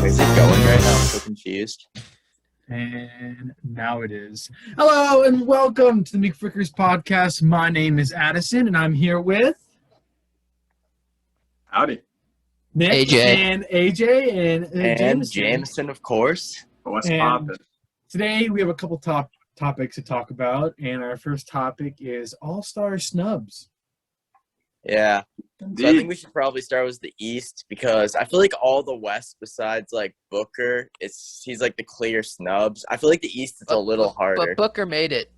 Is it going right now? I'm so confused. And now it is. Hello and welcome to the McFricker's podcast. My name is Addison and I'm here with Howdy. Nick AJ. and Jameson. Jameson, of course. What's And poppin'? Today we have a couple topics to talk about, and our first topic is All-Star snubs. Yeah. So I think we should probably start with the East because I feel like all the West besides like Booker, he's like the clear snubs. I feel like the East is a little harder. But Booker made it.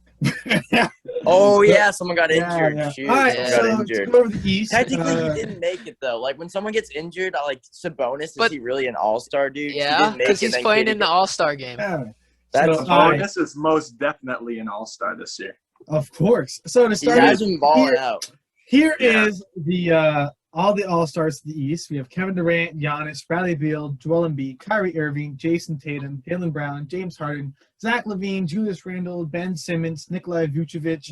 Oh yeah, someone got injured. Yeah. Shoot, All right, someone so got injured. to go over the East. Technically, he didn't make it though. Like when someone gets injured, like Sabonis, But- is he really an All-Star dude? Yeah, because he's playing in the All-Star game. Yeah. That's So, fine. This is most definitely an all-star this year. Of course. So to He start, has been balling out. Here Yeah. is the all the All-Stars to the East. We have Kevin Durant, Giannis, Bradley Beal, Joel Embiid, Kyrie Irving, Jason Tatum, Jaylen Brown, James Harden, Zach LaVine, Julius Randle, Ben Simmons, Nikolai Vucevic,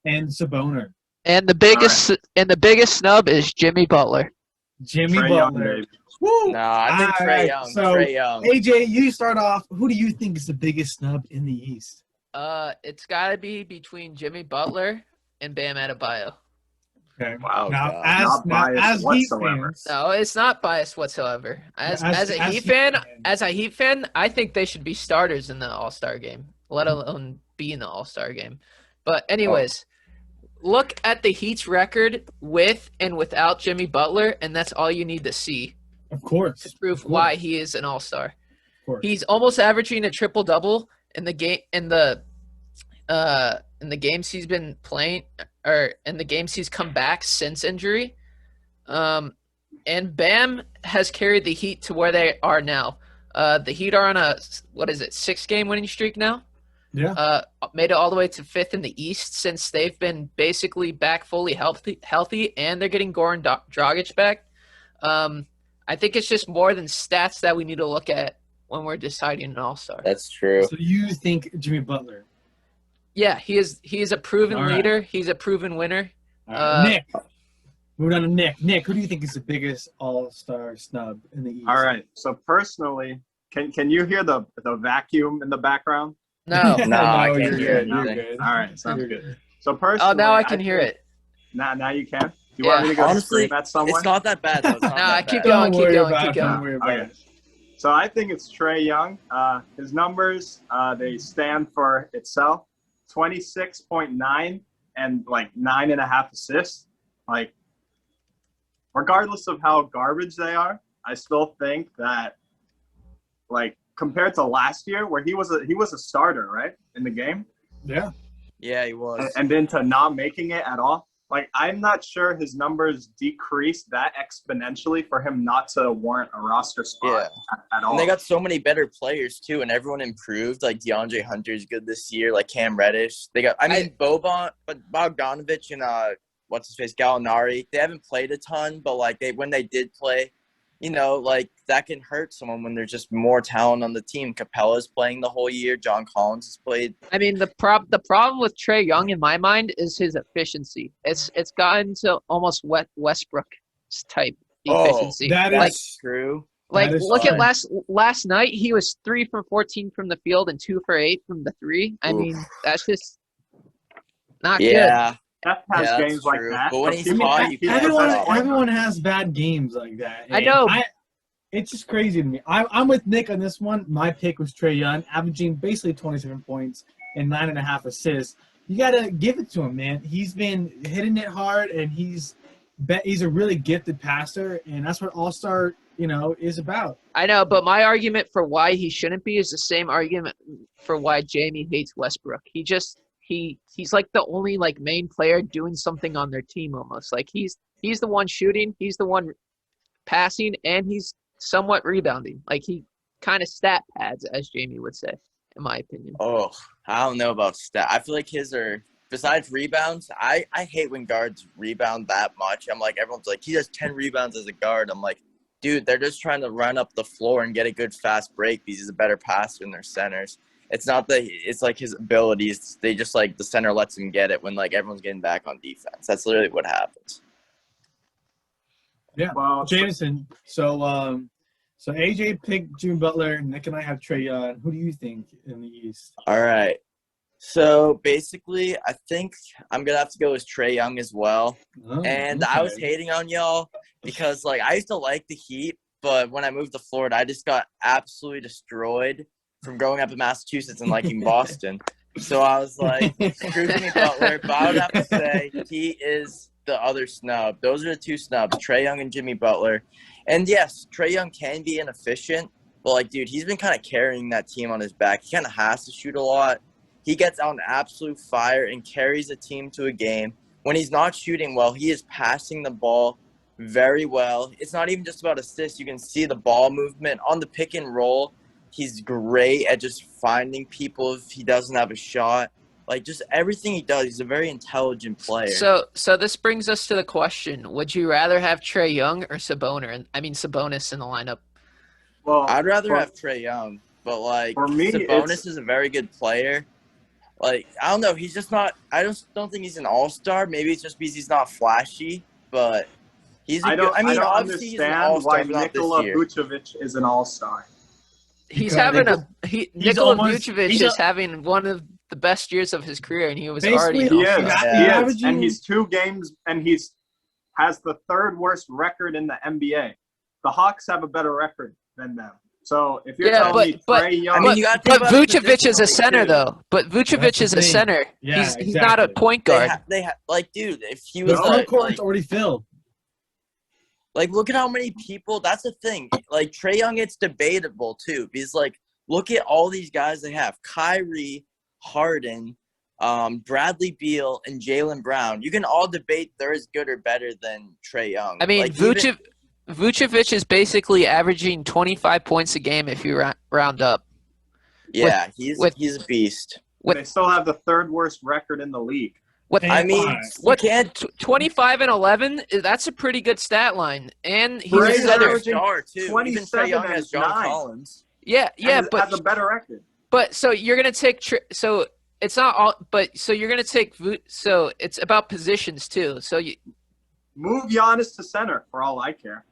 and Sabonis. And the biggest snub is Jimmy Butler. Jimmy Trae Young, Butler. baby. Woo! No, I think All Trae right, Young. so- Trae Young. AJ, you start off. Who do you think is the biggest snub in the East? It's got to be between Jimmy Butler and Bam Adebayo. Okay. Wow. Now, God. Not biased as Heat whatsoever. fans, No, it's not biased whatsoever. As a Heat fan, I think they should be starters in the All-Star game, let alone be in the All-Star game. But anyways, look at the Heat's record with and without Jimmy Butler, and that's all you need to see of course, to prove of course, why he is an All-Star. of course. He's almost averaging a triple-double in the game in the games he's been playing, or in the games he's come back since injury. And Bam has carried the Heat to where they are now. The Heat are on a 6-game winning streak now. Yeah. Made it all the way to 5th in the East since they've been basically back fully healthy, and they're getting Goran Dragic back. I think it's just more than stats that we need to look at when we're deciding an All-Star. That's true. So you think Jimmy Butler? Yeah, he is a proven All right. leader. He's a proven winner. All right. Nick. Moving on to Nick. Nick, who do you think is the biggest All-Star snub in the East? All right. So personally, can you hear the vacuum in the background? No. No, I can't you're hear good. You're anything. good. All right. Sounds You're good. So personally, Oh, now I can hear it. Now you can. You want me to go Honestly, scream at someone? It's not that bad though. It's not Nah, that keep bad. going, Don't worry keep about it. going. Don't worry about Okay. it. So I think it's Trae Young. His numbers, they stand for itself. 26.9 and like 9.5 assists. Like, regardless of how garbage they are, I still think that, like, compared to last year, where he was a starter, right, in the game, Yeah. Yeah, he was. and then to not making it at all. Like, I'm not sure his numbers decreased that exponentially for him not to warrant a roster spot at all. And they got so many better players too, and everyone improved. Like DeAndre Hunter's good this year. Like Cam Reddish. They got. Boban, but Bogdanovich and what's his face, Gallinari. They haven't played a ton, but like when they did play, like that can hurt someone when there's just more talent on the team. Capella's playing the whole year. John Collins has played. I mean, the problem with Trae Young in my mind is his efficiency. It's gotten to almost Westbrook type efficiency. That like, is True. like that is look fine. at last night. He was 3 for 14 from the field and 2 for 8 from the 3. I Oof. mean, that's just not good. Yeah. Steph has Yeah, that's games like true. that. But when So he's give me hot, that. you He's can't the everyone, best point everyone guard. has bad games like that. I And know. It's just crazy to me. I'm with Nick on this one. My pick was Trae Young, averaging basically 27 points and 9.5 assists. You got to give it to him, man. He's been hitting it hard, and he's a really gifted passer, and that's what All-Star, is about. I know, but my argument for why he shouldn't be is the same argument for why Jamie hates Westbrook. He's like the only like main player doing something on their team almost. Like he's the one shooting, he's the one passing, and he's somewhat rebounding. Like he kind of stat pads, as Jamie would say, in my opinion. Oh, I don't know about stat. I feel like his are besides rebounds. I hate when guards rebound that much. I'm like, everyone's like, he has 10 rebounds as a guard. I'm like, dude, they're just trying to run up the floor and get a good fast break because he's a better passer than their centers. It's not that it's like his abilities. They just like the center lets him get it when like everyone's getting back on defense. That's literally what happens. Yeah. Well, Jameson. So AJ picked Jimmy Butler. Nick and I have Trae Young. Who do you think in the East? All right. So basically, I think I'm gonna have to go with Trae Young as well. Oh, And okay. I was hating on y'all because like I used to like the Heat, but when I moved to Florida, I just got absolutely destroyed from growing up in Massachusetts and liking Boston. So I was like, screw Jimmy Butler. But I would have to say he is the other snub. Those are the two snubs, Trae Young and Jimmy Butler. And yes, Trae Young can be inefficient, but like, dude, he's been kind of carrying that team on his back. He kind of has to shoot a lot. He gets on absolute fire and carries the team to a game. When he's not shooting well, he is passing the ball very well. It's not even just about assists. You can see the ball movement on the pick and roll. He's great at just finding people if he doesn't have a shot. Like, just everything he does, he's a very intelligent player. So this brings us to the question: would you rather have Trae Young or Sabonis in the lineup? well, I'd rather have Trae Young, but, like, for me, Sabonis is a very good player. Like, I don't know. He's just not – I just don't think he's an all-star. Maybe it's just because he's not flashy, but he's a good – I mean, obviously he's an understand all-star, why but not this Nikola year. Vucevic is an all-star. He's Because having Nikola almost- Vucevic he's is having one of the best years of his career, and he was Basically, already He an is. all-star. He Yeah. is. And he's 2 games, and has the 3rd worst record in the NBA. The Hawks have a better record than them. So if you're Yeah, telling me but- Trae Young, I mean, you got to But think about it Vucevic is a positionally, center, too. though. But Vucevic That's the is a thing. center. Yeah, He's not a exactly. point guard. Like, dude, if he The was front court's like, already filled. like, look at how many people. That's the thing. Like, Trae Young, it's debatable too, because like, look at all these guys they have: Kyrie, Harden, Bradley Beal, and Jaylen Brown. You can all debate they're as good or better than Trae Young. I mean, like, Vucevic is basically averaging 25 points a game if you round up. yeah, he's a beast. they still have the 3rd worst record in the league. I mean, you can't. 25 and 11? That's a pretty good stat line. And he's Trae's a center. averaging Star too. Even 27 Trae Young has and John 9. Collins. Yeah, And but has a better record. so you're gonna take so it's not all. But so you're gonna take so it's about positions too. So you Move Giannis to center for all I care.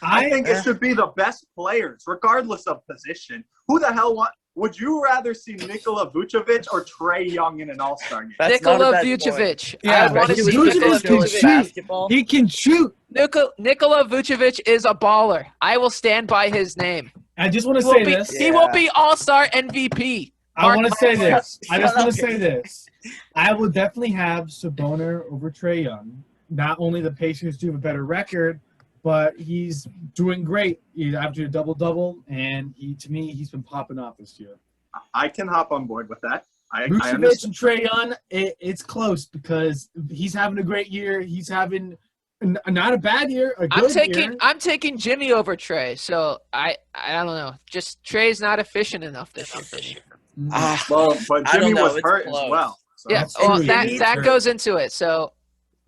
I think it should be the best players, regardless of position. Who the hell would you rather see Nikola Vucevic or Trae Young in an All-Star game? That's not a Nikola bad Vucevic. point. Yeah, I want to but see Vucevic Nikola can Vucevic shoot. basketball. He can shoot. Nikola Vucevic is a baller. I will stand by his name. I just want to He will say be, this. he will be All-Star MVP. I want to say this. I just Shut want up. to say this. I will definitely have Sabonis over Trae Young. Not only the Pacers do have a better record, but he's doing great. He's averaging a double-double, and to me, he's been popping off this year. I can hop on board with that. I Vucevic understand. and Trae Young, it's close because he's having a great year. He's having not a bad year, a good year. I'm taking Jimmy over Trey. So I don't know. Just Trey's not efficient enough this year for me. Well, but I Jimmy don't know, was it's hurt close. as well. So. Yeah, That's well, true. that He's that hurt. goes into it. So,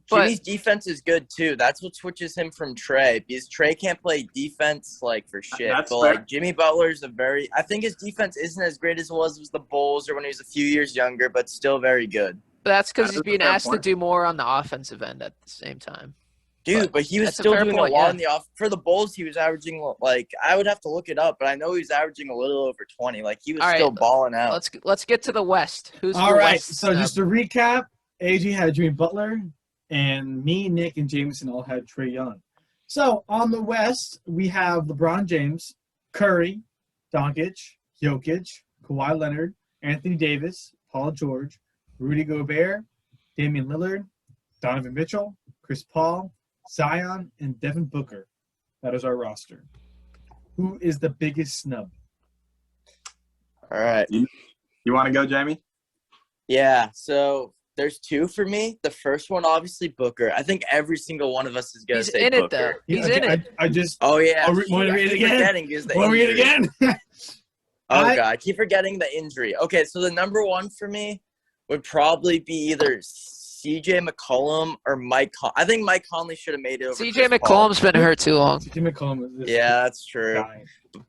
but Jimmy's defense is good too. That's what switches him from Trey, because Trey can't play defense like for shit. That's but fair. like Jimmy Butler's I think his defense isn't as great as it was with the Bulls or when he was a few years younger, but still very good. that's because That he's is a being fair asked point. to do more on the offensive end at the same time. Dude, but he was that's a still fair doing point, a lot yeah. in the off. For the Bulls, he was averaging like I would have to look it up, but I know he was averaging a little over 20. Like he was All right, still balling out. Let's get to the West. Who's All your right. West So snub? just to recap, AJ had Jimmy Butler, and me, Nick, and Jameson all had Trae Young. So on the West, we have LeBron James, Curry, Doncic, Jokic, Kawhi Leonard, Anthony Davis, Paul George, Rudy Gobert, Damian Lillard, Donovan Mitchell, Chris Paul, Zion, and Devin Booker. That is our roster. Who is the biggest snub? All right. You want to go, Jamie? Yeah, so there's 2 for me. The first one, obviously, Booker. I think every single one of us is going to He's say in it Booker. though. He's Yeah, in it. I just Oh, yeah. Want to read it keep again? forgetting is the Want to read it injury. again? Oh, I- God. I keep forgetting the injury. Okay, so the number 1 for me would probably be either C.J. McCollum or Mike. I think Mike Conley should have made it over. C.J. Chris Paul. McCollum's been hurt too long. C.J. McCollum is Yeah, that's true. guy.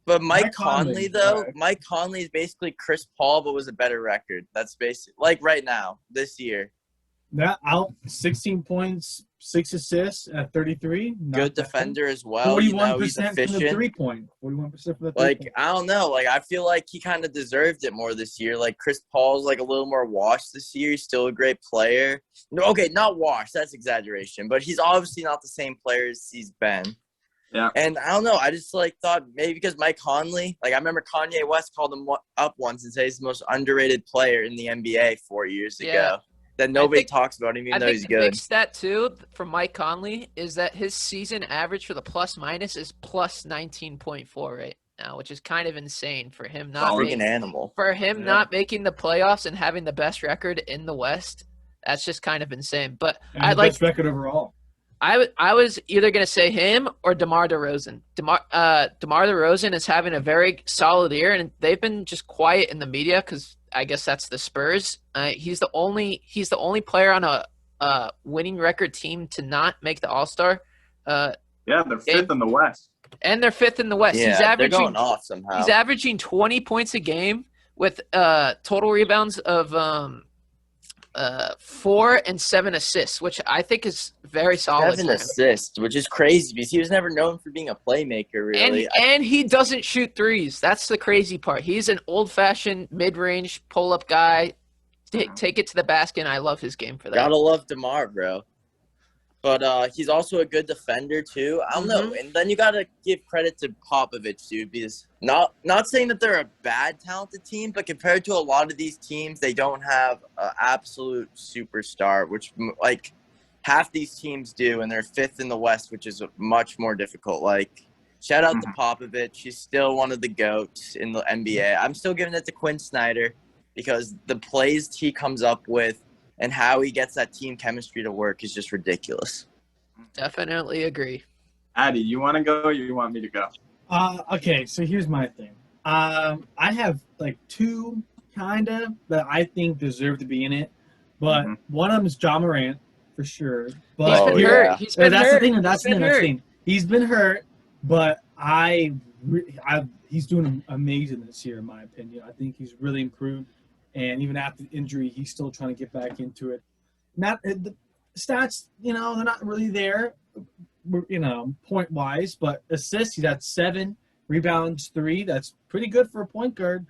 But Mike Mike Conley, Conley, though, right. Mike Conley is basically Chris Paul, but was a better record. That's basically like right now, this year. That out 16 points, 6 assists at 33. Not Good bad. defender as well. 41% He's from the efficient. 3-point. 41% from the 3-point. Like, I don't know. Like, I feel like he kind of deserved it more this year. Like, Chris Paul's, like, a little more washed this year. He's still a great player. No, okay, not washed. That's exaggeration. But he's obviously not the same player as he's been. Yeah. And I don't know. I just, like, thought maybe because Mike Conley, like, I remember Kanye West called him up once and said he's the most underrated player in the NBA 4 years ago. That nobody talks about him, even though he's good. I think the big stat, too, from Mike Conley is that his season average for the plus-minus is plus 19.4 right now, which is kind of insane for him not freaking animal. For him not making the playoffs and having the best record in the West, that's just kind of insane. But and the best record overall. I was either going to say him or DeMar DeRozan. DeMar DeRozan is having a very solid year, and they've been just quiet in the media because I guess that's the Spurs. He's the only player on a winning record team to not make the All-Star. They're fifth in the West. And they're fifth in the West. Yeah, they're going off somehow. He's averaging 20 points a game with total rebounds of 4 and 7 assists, which I think is very solid. 7 assists, which is crazy because he was never known for being a playmaker, really. And he doesn't shoot threes. That's the crazy part. He's an old-fashioned mid-range pull-up guy. Take it to the basket, and I love his game for that. Gotta love DeMar, bro. But he's also a good defender, too. I don't know. And then you got to give credit to Popovich, dude, because not saying that they're a bad, talented team, but compared to a lot of these teams, they don't have an absolute superstar, which, like, half these teams do, and they're fifth in the West, which is much more difficult. Like, shout out to Popovich. He's still one of the GOATs in the NBA. I'm still giving it to Quinn Snyder because the plays he comes up with and how he gets that team chemistry to work is just ridiculous. Definitely agree. Addy, you want to go or you want me to go? Okay, so here's my thing. I have like two kind of that I think deserve to be in it, but one of them is John Morant for sure. But he's been hurt. He's been that's hurt. the thing. That's the thing. He's been hurt, but he's doing amazing this year, in my opinion. I think he's really improved. And even after the injury, he's still trying to get back into it. Not the stats, they're not really there, point-wise. But assists, he's at 7. Rebounds, 3. That's pretty good for a point guard.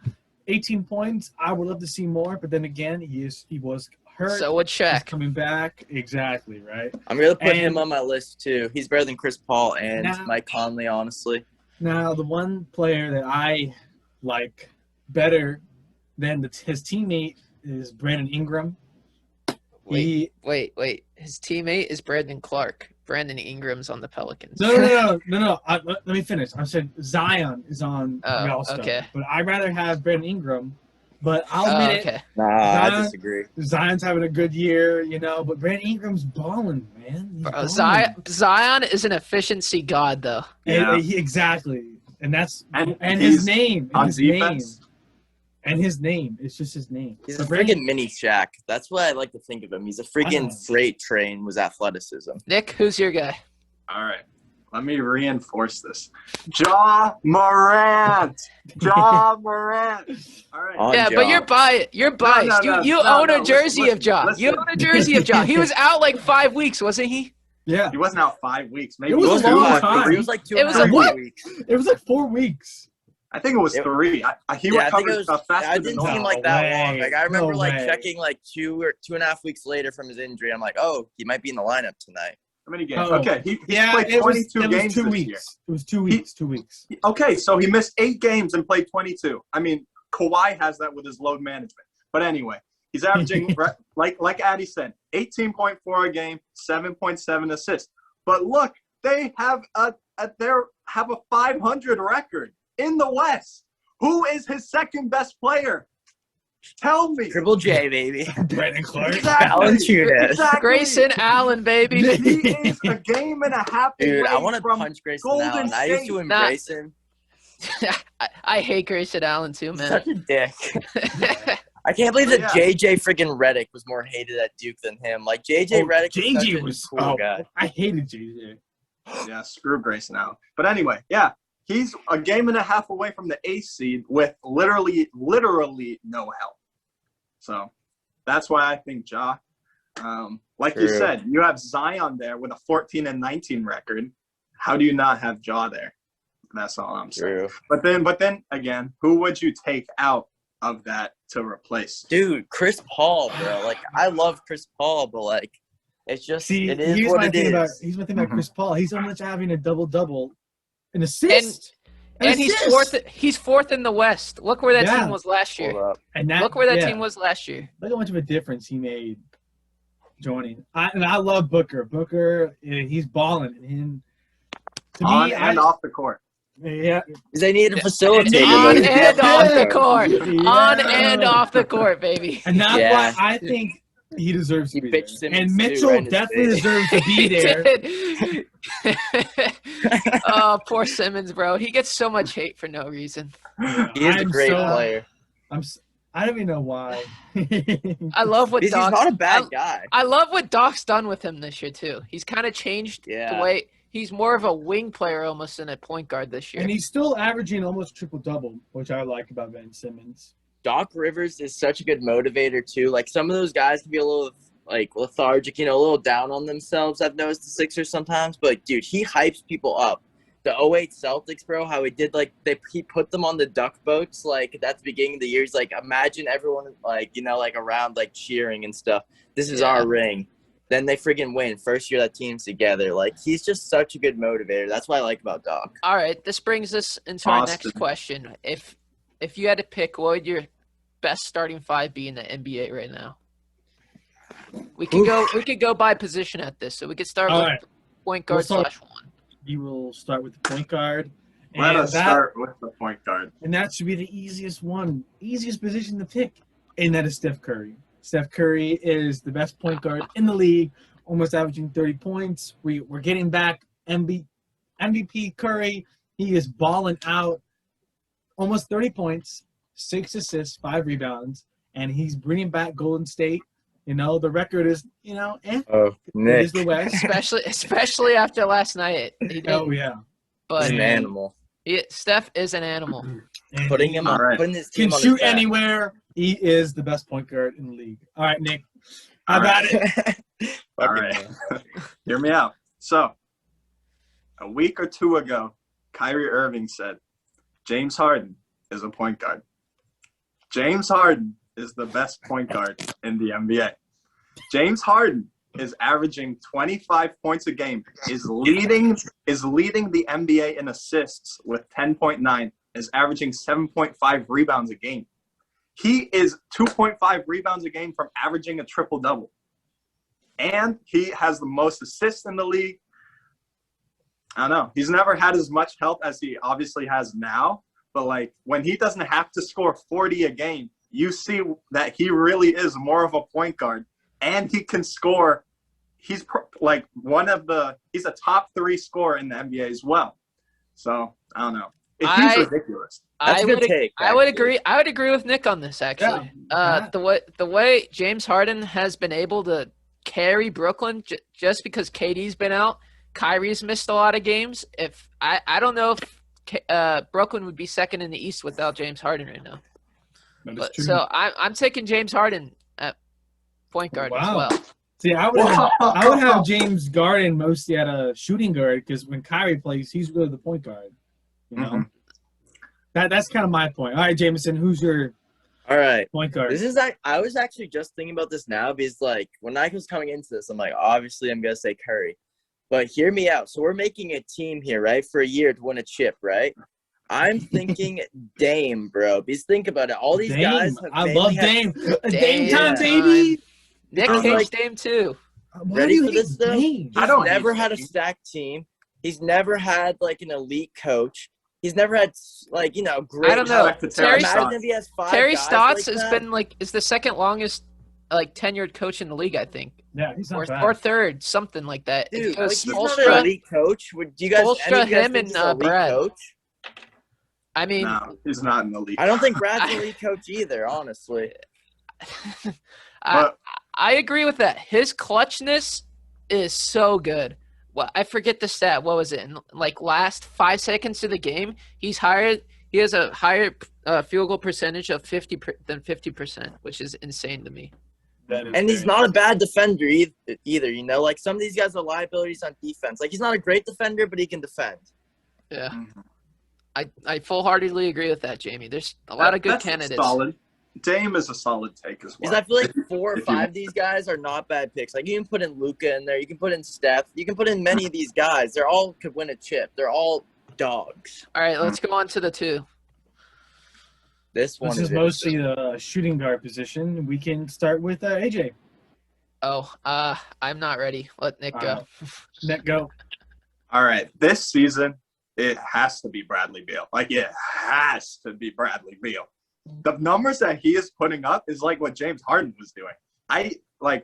18 points. I would love to see more. But then again, he was hurt. So would Shaq. He's coming back. Exactly, right? I'm going to put him on my list, too. He's better than Chris Paul and Mike Conley, honestly. Now, the one player that I like better than his teammate is Brandon Ingram. Wait. His teammate is Brandon Clark. Brandon Ingram's on the Pelicans. No. Let me finish. I said Zion is on the All-Star. Okay. But I'd rather have Brandon Ingram. But I'll admit it. Nah, I disagree. Zion's having a good year, but Brandon Ingram's balling, man. Zion is an efficiency god, though. Yeah. Exactly. And his name. On his defense. name. And his name. It's just his name. He's a freaking mini Shaq. That's what I like to think of him. He's a freaking freight train with athleticism. Nick, who's your guy? All right. Let me reinforce this. Ja Morant. Ja Morant. All right. Yeah, but you're biased. You own a jersey of Ja. You own a jersey of Ja. He was out like 5 weeks, wasn't he? Yeah. He wasn't out 5 weeks. Maybe it was a long time. It was like 2.5 weeks. It was like 4 weeks. I think it was 3. He recovered faster I than didn't normal. seem like that long. Like I remember checking like 2 or 2.5 weeks later from his injury. I'm like, oh, he might be in the lineup tonight. How many games? Okay, he played 22 games this year. It was 2 weeks. 2 weeks. Okay, so he missed 8 games and played 22. I mean, Kawhi has that with his load management. But anyway, he's averaging, like Addy said, 18.4 a game, 7.7 assists. But look, they have a 500 record in the West. Who is his second best player? Tell me. Triple J, baby. Brandon Clark. Alan Tunes. Exactly. Grayson Allen, baby. He is a game and a half away. Dude, I want to from punch Grayson Golden Allen. I used to embrace him. I hate Grayson Allen too, man. Such a dick. I can't believe But that JJ freaking Redick was more hated at Duke than him. Like JJ Redick was such a cool guy. I hated JJ. Yeah, screw Grayson out. But anyway, yeah, he's a game and a half away from the 8th seed with literally no help. So that's why I think Ja. Like you said, you have Zion there with a 14-19 record. How do you not have Ja there? That's all I'm saying. But then again, who would you take out of that to replace? Dude, Chris Paul, bro. Like I love Chris Paul, but like it's just it is what it is. Here's my thing about Chris Paul. He's almost having a double, an assist. And he's fourth. He's fourth in the West. Look where that team was last year. Look where that team was last year. Look how much of a difference he made joining. I love Booker. Booker, he's balling. And to on me, and off the court. Yeah, they need a facilitator. On and off the court. On and off the court, baby. And that's why I think he deserves to be there. And Mitchell definitely deserves to be there. Oh, poor Simmons, bro. He gets so much hate for no reason. He is a great player. I don't even know why. I love what Doc's, he's not a bad guy. I love what Doc's done with him this year too. He's kind of changed the way he's more of a wing player almost than a point guard this year. And he's still averaging almost triple-double, which I like about Ben Simmons. Doc Rivers is such a good motivator too. Like some of those guys can be a little like lethargic, a little down on themselves. I've noticed the Sixers sometimes, but dude, he hypes people up. The 08 Celtics, bro, how he did he put them on the duck boats like at the beginning of the year. He's like, imagine everyone around cheering and stuff. This is our ring. Then they friggin' win. First year that team's together. Like he's just such a good motivator. That's what I like about Doc. All right, this brings us into our next question. If you had to pick, what would your best starting five be in the NBA right now? We could go by position at this. So we could start with point guard /1. We will start with the point guard. Let us start with the point guard. And that should be the easiest position to pick. And that is Steph Curry. Steph Curry is the best point guard in the league, almost averaging 30 points. We're getting back MVP Curry. He is balling out almost 30 points, 6 assists, 5 rebounds, and he's bringing back Golden State. The record is, Nick. It is the West. Especially after last night. Oh, yeah. But he's an animal. Steph is an animal. Putting him on, putting his team can on shoot anywhere. He is the best point guard in the league. All right, Nick. How about it? All right. Hear me out. So, a week or two ago, Kyrie Irving said, James Harden is a point guard. James Harden is the best point guard in the NBA. James Harden is averaging 25 points a game, is leading the NBA in assists with 10.9, is averaging 7.5 rebounds a game. He is 2.5 rebounds a game from averaging a triple-double. And he has the most assists in the league. I don't know. He's never had as much help as he obviously has now. But, when he doesn't have to score 40 a game, you see that he really is more of a point guard. And he can score. He's he's a top 3 scorer in the NBA as well. So, I don't know. He's ridiculous. That's a good take. I would agree. I would agree with Nick on this, actually. Yeah. The way James Harden has been able to carry Brooklyn just because KD's been out, Kyrie's missed a lot of games. I don't know if Brooklyn would be second in the East without James Harden right now. So I'm taking James Harden at point guard as well. See, I would have James Harden mostly at a shooting guard because when Kyrie plays, he's really the point guard. Mm-hmm. That's kind of my point. All right, Jameson, who's your point guard? I was actually just thinking about this now because when I was coming into this, I'm like, obviously I'm gonna say Curry, but hear me out. So we're making a team here, right, for a year to win a chip, right? I'm thinking Dame, bro. Because think about it. All these guys I love Dame. Dame time, baby. Nick hates Dame too. Ready for this, though? Dame? He's never had a stacked team. He's never had, an elite coach. He's never had, great. I don't know. Terry Stotts has been, is the second longest, tenured coach in the league, I think. Yeah, he's not bad. Or third, something like that. Dude, he's not an elite coach. Would you guys think he's an elite coach? I mean, no, he's not an elite. I don't think Brad's an elite coach either, honestly. I But I agree with that. His clutchness is so good. Well, I forget the stat. What was it? In like last 5 seconds of the game, he has a higher field goal percentage of 50%, which is insane to me. And he's not a bad defender either. You know, like some of these guys are liabilities on defense. Like he's not a great defender, but he can defend. Yeah. I full-heartedly agree with that, Jamie. There's a lot of good candidates. Solid. Dame is a solid take as well. Because I feel like 4 or 5 of these guys are not bad picks. Like you can put in Luka in there, you can put in Steph, you can put in many of these guys. They're all could win a chip. They're all dogs. All right, let's go on to the 2. This one is mostly the shooting guard position. We can start with AJ. Oh, I'm not ready. Let Nick go. Nick, go. All right. This season, it has to be Bradley Beal. Like, it has to be Bradley Beal. The numbers that he is putting up is like what James Harden was doing.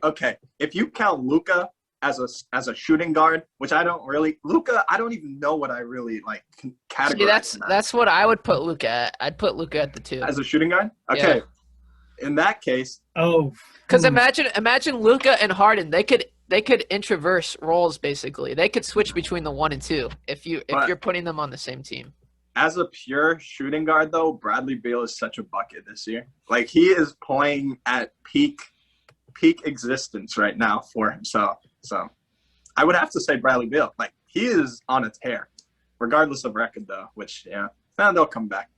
Okay, if you count Luka as a shooting guard, which I don't really – Luka, I don't even know what I really, like, can categorize. See, that's what I would put Luka at. I'd put Luka at the 2. As a shooting guard? Okay. Yeah. In that case – because imagine Luka and Harden. They could introverse roles basically. They could switch between the 1 and 2 if you're putting them on the same team. As a pure shooting guard, though, Bradley Beal is such a bucket this year. Like he is playing at peak existence right now for himself. So I would have to say Bradley Beal. Like he is on a tear, regardless of record, though. Which they'll come back.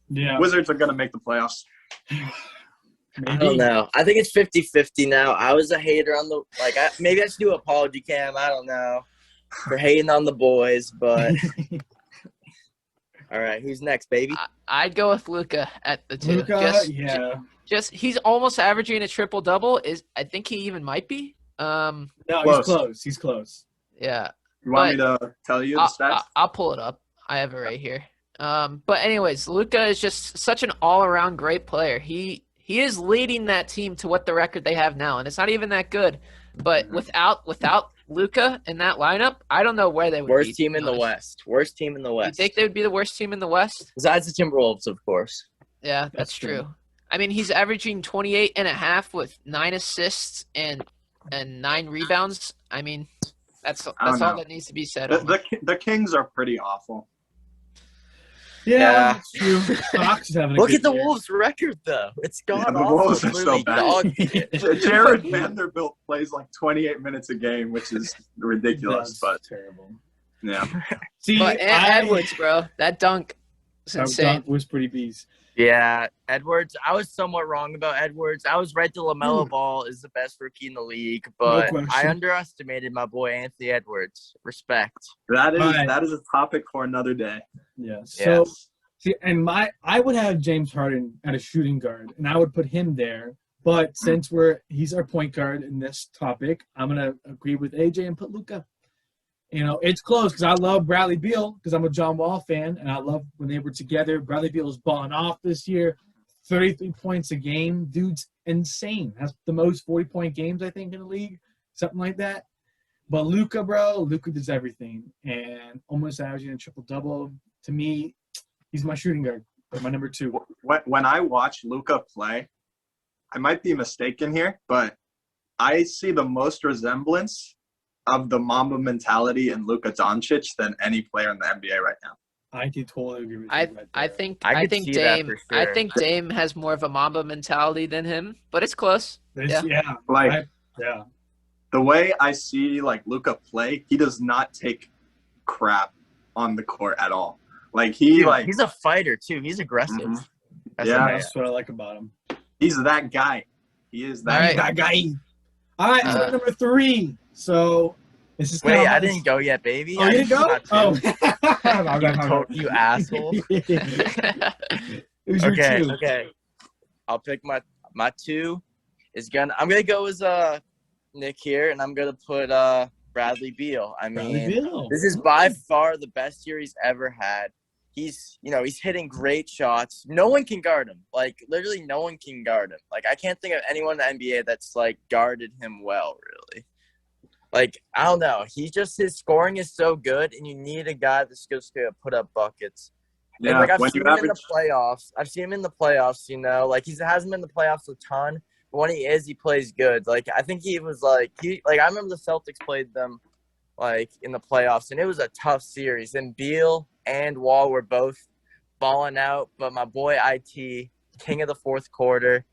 Yeah, Wizards are gonna make the playoffs. Maybe. I don't know. I think it's 50-50 now. I was a hater on the maybe I should do apology cam. I don't know for hating on the boys, but all right, who's next, baby? I'd go with Luka at the 2. Luka, just he's almost averaging a triple double. I think he even might be. No, he's close. He's close. Yeah. You want me to tell you the stats? I'll pull it up. I have it right here. But anyways, Luka is just such an all-around great player. He is leading that team to what the record they have now, and it's not even that good. But without Luka in that lineup, I don't know where they would be. Worst team in the West. You think they would be the worst team in the West? Besides the Timberwolves, of course. Yeah, that's true. I mean, he's averaging 28.5 with 9 assists and 9 rebounds. I mean, that's all that needs to be said. The Kings are pretty awful. Yeah, that's true. Fox is having Look at the Wolves' record, though. It's gone the Wolves are so bad. Jared Vanderbilt plays like 28 minutes a game, which is ridiculous. But terrible. Yeah. See, but Edwards, bro, that dunk was insane. That dunk was pretty beast. Yeah, Edwards. I was somewhat wrong about Edwards. I was right. The LaMelo Ball is the best rookie in the league, but I underestimated my boy Anthony Edwards. Respect. That is a topic for another day. Yeah. So, see, and I would have James Harden at a shooting guard, and I would put him there. But since he's our point guard in this topic, I'm gonna agree with AJ and put Luka. You know, it's close because I love Bradley Beal because I'm a John Wall fan, and I love when they were together. Bradley Beal is balling off this year, 33 points a game. Dude's insane. That's the most 40-point games, I think, in the league, something like that. But Luka does everything, and almost averaging a triple-double. To me, he's my shooting guard, my number 2. When I watch Luka play, I might be mistaken here, but I see the most resemblance of the Mamba mentality in Luka Doncic than any player in the NBA right now. I do totally agree with you. I think Dame has more of a Mamba mentality than him, but it's close. The way I see like Luka play, he does not take crap on the court at all. Like he's a fighter too. He's aggressive. Mm-hmm. That's what I like about him. He's that guy. He is that guy. All right, so number 3. So this is I didn't go yet, baby. Oh, you didn't go? You asshole. Okay. I'll pick my 2. I'm gonna go as Nick here, and I'm gonna put Bradley Beal. I mean, this is by far the best year he's ever had. He's hitting great shots. No one can guard him. Like, literally no one can guard him. Like, I can't think of anyone in the NBA that's, like, guarded him well, really. Like, I don't know. His scoring is so good, and you need a guy that's just going to put up buckets. And, like, I've when seen you him in the average, playoffs. I've seen him in the playoffs, Like, he hasn't been in the playoffs a ton. But when he is, he plays good. Like, I think he was, I remember the Celtics played them, in the playoffs. And it was a tough series. And Beal and Wall were both balling out. But my boy IT, king of the fourth quarter,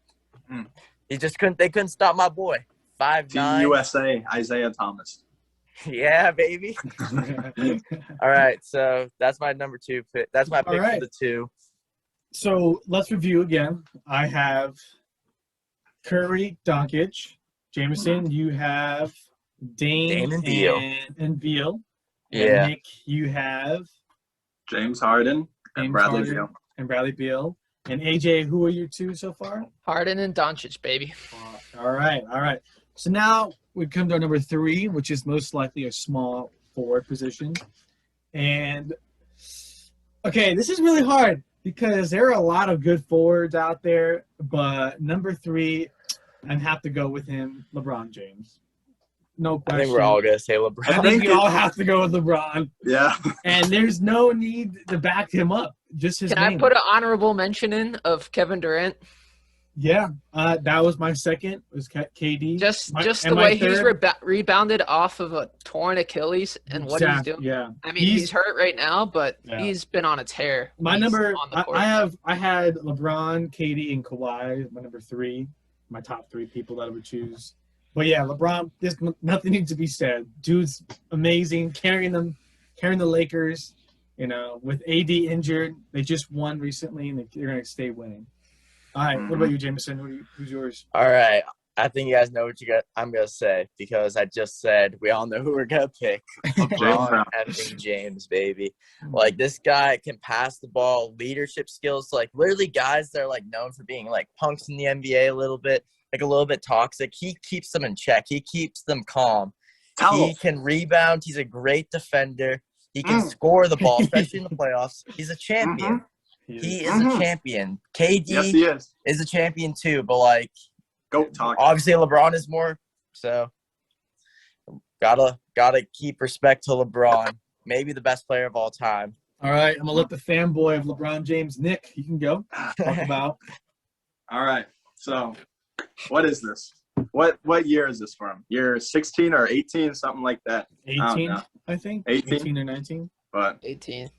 they couldn't stop my boy. 5'9". Team USA, Isaiah Thomas. Yeah, baby. All right, so that's my number 2 pick. That's my pick for the 2. So let's review again. I have Curry, Doncic, Jameson. You have Dame and Beal. And Beal. Yeah. And Nick, you have James Harden and Bradley Beal. And Bradley Beal. And AJ, who are your 2 so far? Harden and Doncic, baby. All right. So now we come to our number 3, which is most likely a small forward position. And, okay, this is really hard because there are a lot of good forwards out there, but number 3, I'd have to go with him, LeBron James. No question. I think we're all going to say LeBron. I think we all have to go with LeBron. Yeah. And there's no need to back him up. Just his name. Can I put an honorable mention in of Kevin Durant? Yeah, that was my second. Was KD. Just the way he's rebounded off of a torn Achilles and what he's doing. Yeah, I mean he's hurt right now, but he's been on a tear. My number, I had LeBron, KD, and Kawhi. My number 3, my top 3 people that I would choose. But yeah, LeBron. There's nothing needs to be said. Dude's amazing, carrying the Lakers. With AD injured, they just won recently, and they're gonna stay winning. All right, what about you, Jameson? Who's yours? All right, I think you guys know what I'm gonna say because I just said we all know who we're gonna pick. LeBron effing James, baby. Like this guy can pass the ball, leadership skills. Like literally, guys that are known for being punks in the NBA a little bit toxic. He keeps them in check. He keeps them calm. He can rebound. He's a great defender. He can score the ball, especially in the playoffs. He's a champion. He is a champion. KD is a champion too, but goat talk. Obviously LeBron is more. So gotta keep respect to LeBron. Maybe the best player of all time. All right, I'm gonna let the fanboy of LeBron James, Nick, you can go talk about. All right. So, what is this? What year is this from? Year 16 or 18, something like that. 18, I think. 18 or 19. But 18.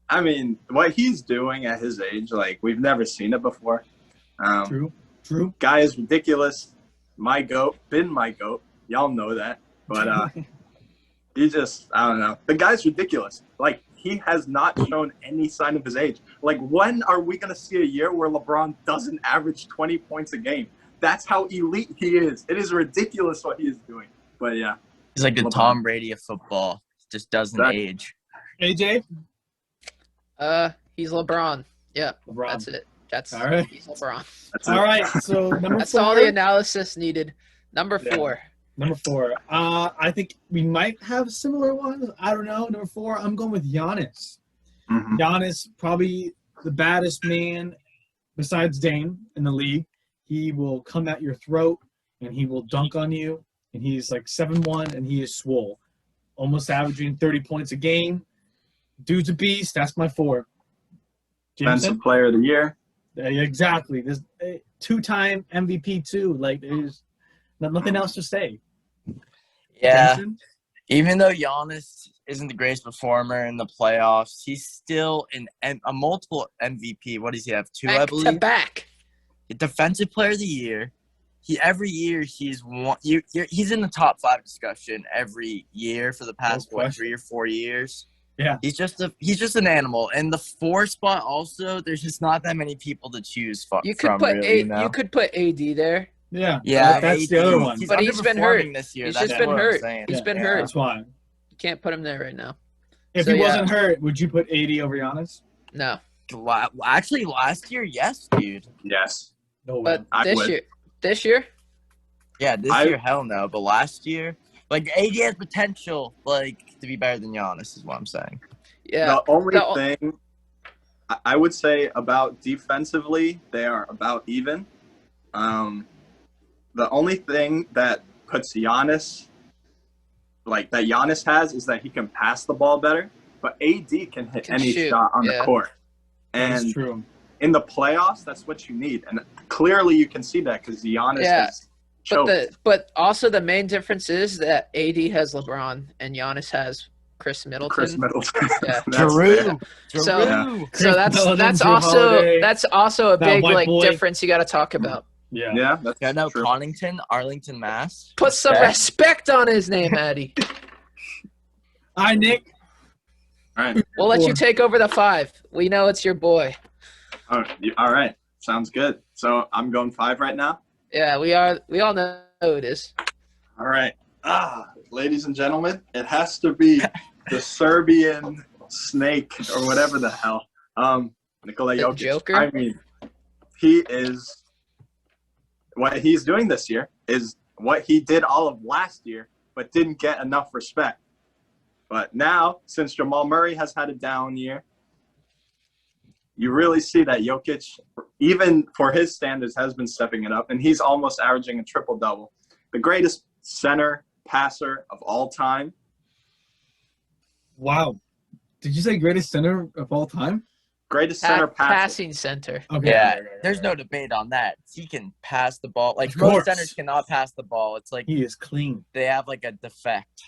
I mean, what he's doing at his age, we've never seen it before. True. Guy is ridiculous. My GOAT. Y'all know that. But he just, I don't know. The guy's ridiculous. He has not shown any sign of his age. When are we going to see a year where LeBron doesn't average 20 points a game? That's how elite he is. It is ridiculous what he is doing. But, yeah. He's like the LeBron. Tom Brady of football. Just doesn't age. AJ? He's LeBron. Yeah, LeBron. That's it. That's all right. He's LeBron. All right. So number that's 4. all the analysis needed. Number 4. Number 4. I think we might have similar ones. I don't know. Number 4. I'm going with Giannis. Mm-hmm. Giannis, probably the baddest man besides Dame in the league. He will come at your throat and he will dunk on you. And he's 7'1", and he is swole, almost averaging 30 points a game. Dude's a beast. That's my 4. Defensive player of the year. Exactly. There's 2-time MVP too. There's nothing else to say. Yeah. Jameson? Even though Giannis isn't the greatest performer in the playoffs, he's still a multiple MVP. What does he have? 2, I believe. Back to back. Defensive player of the year. Every year he's in the top 5 discussion every year for the past 3 or 4 years. Yeah, he's just an animal. And the 4 spot also, there's just not that many people to choose from. You could put AD there. Yeah, that's AD, the other one. But he's been hurt this year. He's just been hurt. He's been hurt. That's why you can't put him there right now. If he wasn't hurt, would you put AD over Giannis? No. Actually, last year, yes, dude. Yes. No way. But this year? Yeah, this year, hell no. But last year, AD has potential, to be better than Giannis, is what I'm saying. Yeah. The only thing I would say about defensively, they are about even. The only thing that puts Giannis, that Giannis has, is that he can pass the ball better. But AD can hit any shot on the court. That's And true. in the playoffs, that's what you need. And clearly you can see that because Giannis has choked. But also the main difference is that AD has LeBron and Giannis has Chris Middleton. Chris Middleton. Yeah. That's Drew. fair. So Yeah. so that's Drew Holiday, also a that big white like boy. difference you got to talk about. Yeah. Yeah, that's Yeah, no, true. Connington, Arlington, Mass. Put some respect on his name, Addy. All right, Nick. All right. We'll let you take over the 5. We know it's your boy. All right. Sounds good. So I'm going 5 right now. Yeah, we all know who it is. All right. Ladies and gentlemen, it has to be the Serbian snake or whatever the hell. Nikola The Jokic. Joker? I mean, what he's doing this year is what he did all of last year, but didn't get enough respect. But now, since Jamal Murray has had a down year, you really see that Jokic, even for his standards, has been stepping it up, and he's almost averaging a triple-double. The greatest center passer of all time. Wow. Did you say greatest center of all time? Greatest center passer. Passing center. Okay. Yeah, right. there's no debate on that. He can pass the ball. Like Of most course. centers cannot pass the ball. It's like He is clean. they have like a defect.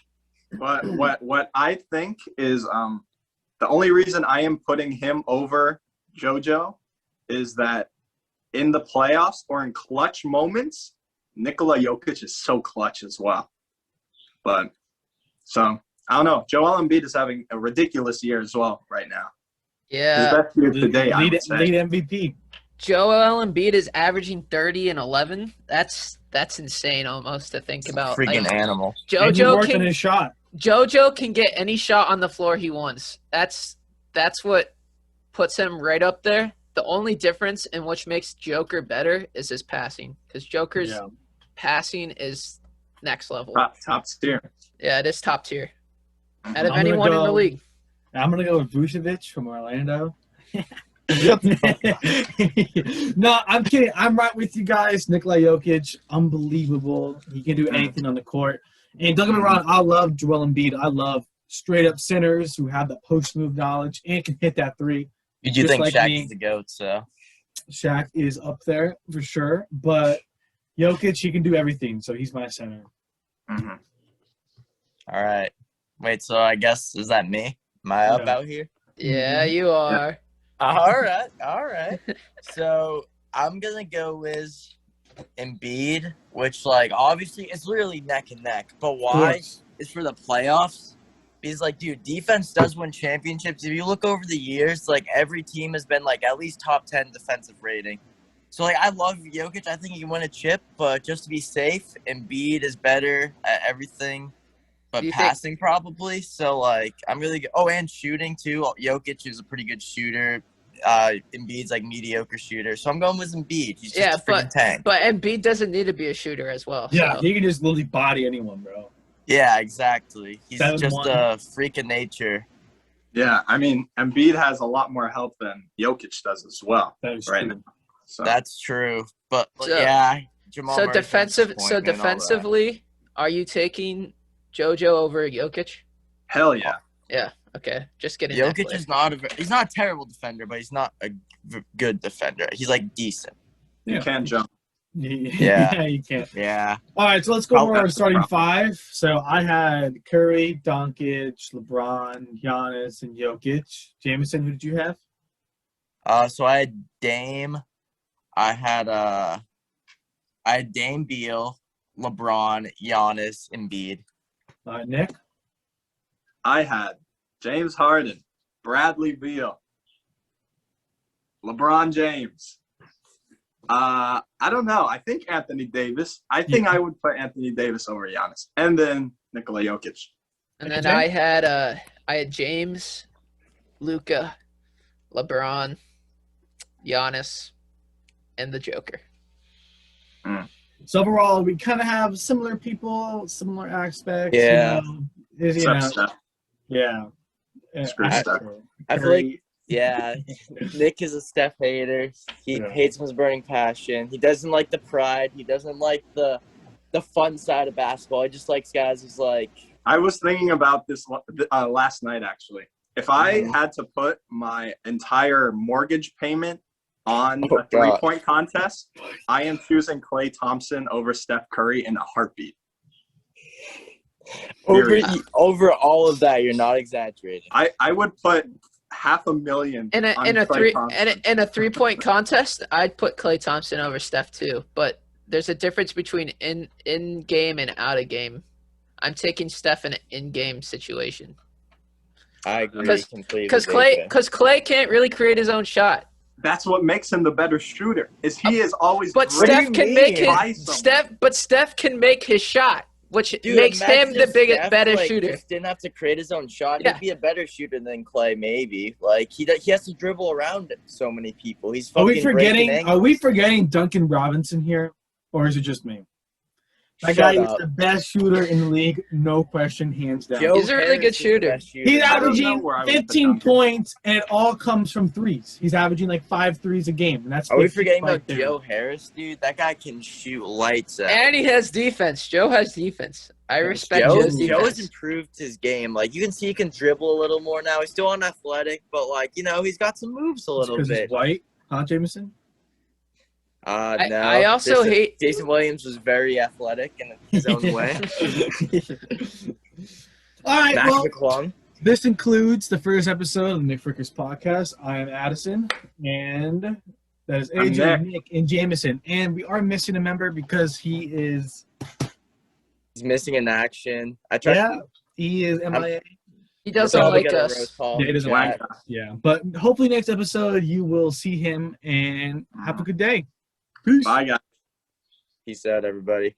But what I think is the only reason I am putting him over JoJo is that in the playoffs or in clutch moments, Nikola Jokic is so clutch as well. But so I don't know. Joel Embiid is having a ridiculous year as well right now. His Yeah. best year today, I would say. Lead MVP. Joel Embiid is averaging 30 and 11. That's insane almost to think about. Freaking Like, animal. And he JoJo worked on can his shot. JoJo can get any shot on the floor he wants. That's what puts him right up there. The only difference in which makes Joker better is his passing, because Joker's Yeah. passing is next level. Top tier. Yeah, it is top tier out of I'm gonna anyone in the go- league. I'm going to go with Vucevic from Orlando. No, I'm kidding. I'm right with you guys. Nikola Jokic, unbelievable. He can do anything on the court. And don't get me wrong, I love Joel Embiid. I love straight-up centers who have that post-move knowledge and can hit that three. You do Just think like Shaq me. is the GOAT, so. Shaq is up there for sure. But Jokic, he can do everything, so he's my center. Mm-hmm. All right. Wait, so I guess, is that me? Am I up Yeah. out here? Yeah, you are. All right. So I'm going to go with Embiid, which, like, obviously it's literally neck and neck. But Of why? course. Is for the playoffs. Because, like, dude, defense does win championships. If you look over the years, like, every team has been, like, at least top 10 defensive rating. So, like, I love Jokic. I think he can win a chip. But just to be safe, Embiid is better at everything. But Do you think- passing probably. So, like, I'm really good. Oh, and shooting, too. Jokic is a pretty good shooter. Embiid's, like, mediocre shooter. So I'm going with Embiid. He's just a freaking tank. But Embiid doesn't need to be a shooter as well. Yeah, so. he can just literally body anyone, bro. Yeah, exactly. He's 7-1. just a freak of nature. Yeah, I mean, Embiid has a lot more help than Jokic does as well That is right true. now. So That's true. But, So- yeah, Jamal So Murray can't disappoint me and all that. defensively, are you taking JoJo over Jokic? hell yeah. Yeah. Okay. Just getting that Jokic clear. is he's not a terrible defender, but he's not a good defender. He's like decent. You Yeah. can jump. Yeah, you can't. Yeah. All right, so let's go over our That's the starting problem. 5. So I had Curry, Doncic, LeBron, Giannis, and Jokic. Jameson, who did you have? So I had Dame. I had Dame, Beal, LeBron, Giannis, Embiid. Nick? I had James Harden, Bradley Beal, LeBron James. I don't know. I think Anthony Davis. I think I would put Anthony Davis over Giannis, and then Nikola Jokic. And then James? I had James, Luca, LeBron, Giannis, and the Joker. So overall, we kind of have similar people, similar aspects. Yeah. Except Steph. Yeah. Screw Steph. I feel like, yeah, Nick is a Steph hater. He Yeah. hates his burning passion. He doesn't like the pride. He doesn't like the fun side of basketball. He just likes guys who's like, I was thinking about this last night, actually. If I had to put my entire mortgage payment on Oh, a 3-point contest, I am choosing Klay Thompson over Steph Curry in a heartbeat. Over all of that, you're not exaggerating. I would put $500,000 In a Klay Thompson. in a 3-point contest, I'd put Klay Thompson over Steph too. But there's a difference between in game and out of game. I'm taking Steph in an in-game situation. I agree completely. Because Klay can't really create his own shot. That's what makes him the better shooter. He is always. But Steph can make his shot, which makes him the better shooter. Just didn't have to create his own shot. Yeah. He'd be a better shooter than Klay, maybe. Like he has to dribble around so many people. He's fucking. Are we forgetting Duncan Robinson here, or is it just me? That guy is the best shooter in the league, no question, hands down. He's a really good shooter. He's averaging 15 points, and it all comes from threes. He's averaging like 5 threes a game. And that's. Are we forgetting about Joe Harris, dude? That guy can shoot lights out. And he has defense. Joe has defense. I respect Joe's defense. Joe has improved his game. Like, you can see he can dribble a little more now. He's still unathletic, but, like, he's got some moves a little bit. He's white, huh, Jameson? No. I also hate Jason Williams was very athletic in his own way. All right, Mac McClung. This includes the first episode of the McFricker's podcast. I am Addison, and that is AJ, Nick, and Jameson. And we are missing a member because he's missing in action. He is MIA. He doesn't like us. Yeah, he doesn't like us. Yeah, but hopefully next episode you will see him, and have a good day. Peace. Bye, guys. Peace out, everybody.